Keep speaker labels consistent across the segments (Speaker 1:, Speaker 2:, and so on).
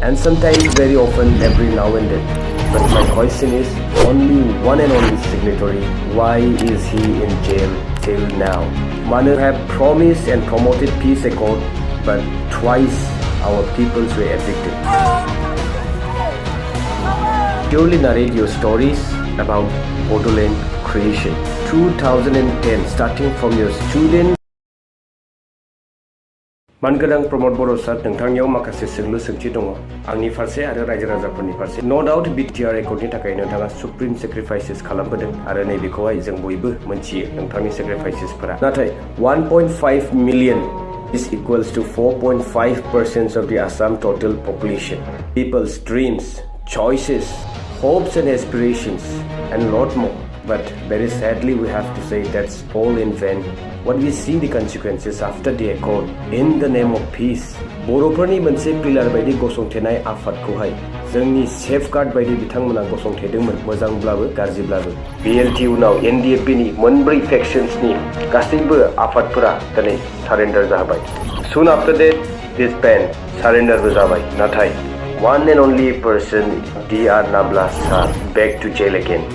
Speaker 1: and sometimes very often every now and then. But my question is, only one and only signatory, why is he in jail till now? Manu have promised and promoted peace accord, but twice our peoples were evicted. Surely narrate your stories about Bodoland creation. 2010, starting from your student. मानगोनां प्रमोद बर' सार, नोंथांनियाव माखासे सोंलु सोंथि दङ आंनि फारसे आरो रायजो राजाफोरनि फारसे। नो डाउट BTR एकर्डनि थाखाय नोंथाङा सुप्रिम सेक्रिफाइसेस खालामबोदों आरो नैबेखौहाय जों बयबो मोनथियो नोंथांनि सेक्रिफाइसेसफोरा। नाथाय 1.5 million is equals to 4.5% of the Assam total population. People's dreams, choices, hopes and aspirations and lot more. But very sadly we have to say that's all in vain. What we see the consequences after the accord in the name of peace. बर'फोरनि मोनसे पिलार बायदि गसंथेनाय आफादखौहाय जोंनि safeguard बायदि बिथांमोना गसंथेदोंमोन, मोजांब्लाबो गाज्रिब्लाबो। BLT उनाव NDFB नि मोनब्रै फेक्शन्सनि गासैबो आफादफोरा दिनै सारेन्डार जाबाय। Soon after that this band सारेन्डारबो जाबाय। नाथाय one and only person, DR Nabla sir, back to jail again.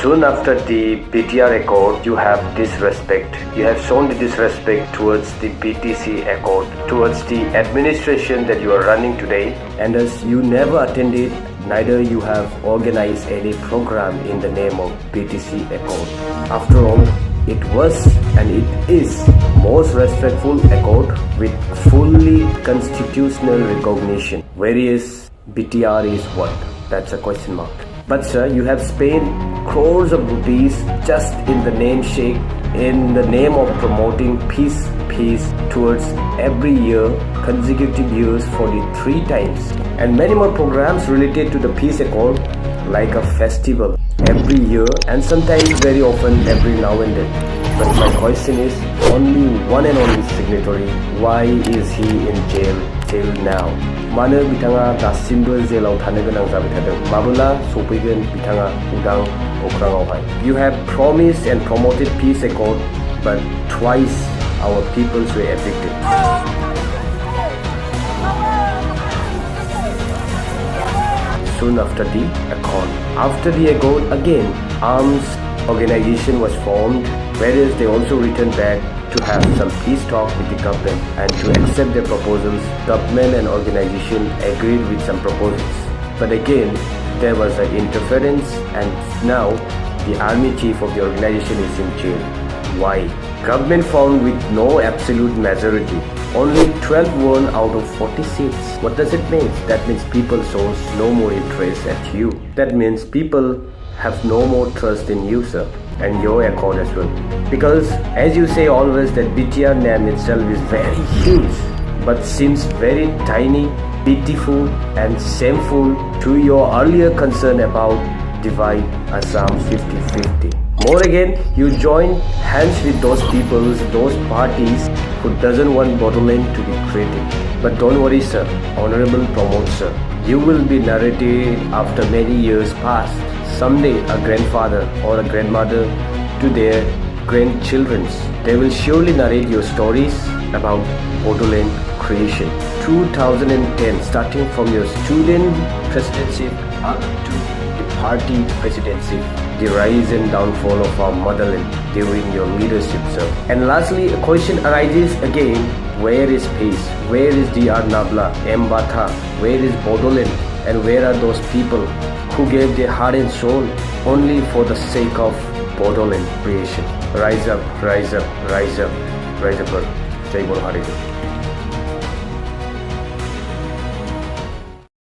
Speaker 1: Soon after the BTR accord, you have disrespect. You have shown the disrespect towards the BTC accord, towards the administration that you are running today. And as you never attended, neither you have organized any program in the name of BTC accord. After all, it was and it is most respectful accord with fully constitutional recognition. Whereas BTR is what? That's a question mark. But sir, you have spent crores of rupees just in the namesake, in the name of promoting peace towards every year, consecutive years, 43 times. And many more programs related to the peace accord, like a festival every year and sometimes very often every now and then. But my question is, only one and only signatory, why is he in jail till now? मानो बिथाङा दासिमबो जेलाव थानो गोनां जाबाय थादों? माब्ला सफैगोन बिथाङा उदां अख्राङावहाय? You have promised and promoted peace accord, but twice our peoples were evicted. Soon after the accord, again, arms organization was formed, whereas they also returned back to have some peace talk with the government and to accept their proposals. Government and organization agreed with some proposals. But again, there was an interference and now the army chief of the organization is in jail. Why? Government found with no absolute majority. Only 12 won out of 40 seats. What does it mean? That means people shows no more interest at you. That means people have no more trust in you, sir, and your accord as well. Because as you say always that BTR name itself is very huge, but seems very tiny, pitiful and shameful to your earlier concern about divide Assam 50-50. More again, you join hands with those peoples, those parties who doesn't want Bodoland to be created. But don't worry, sir, Honorable Pramod sir, you will be narrated after many years past. Someday a grandfather or a grandmother to their grandchildren, they will surely narrate your stories about Bodoland creation. 2010, starting from your student presidency up to the party presidency, the rise and downfall of our motherland during your leadership, sir. And lastly, a question arises again, where is peace? Where is DR Nabla, Mbatha? Where is Bodoland? And where are those people who gave their heart and soul only for the sake of Bodoland creation? Rise up, rise up, rise up, rise up. Jai Bol Hariju.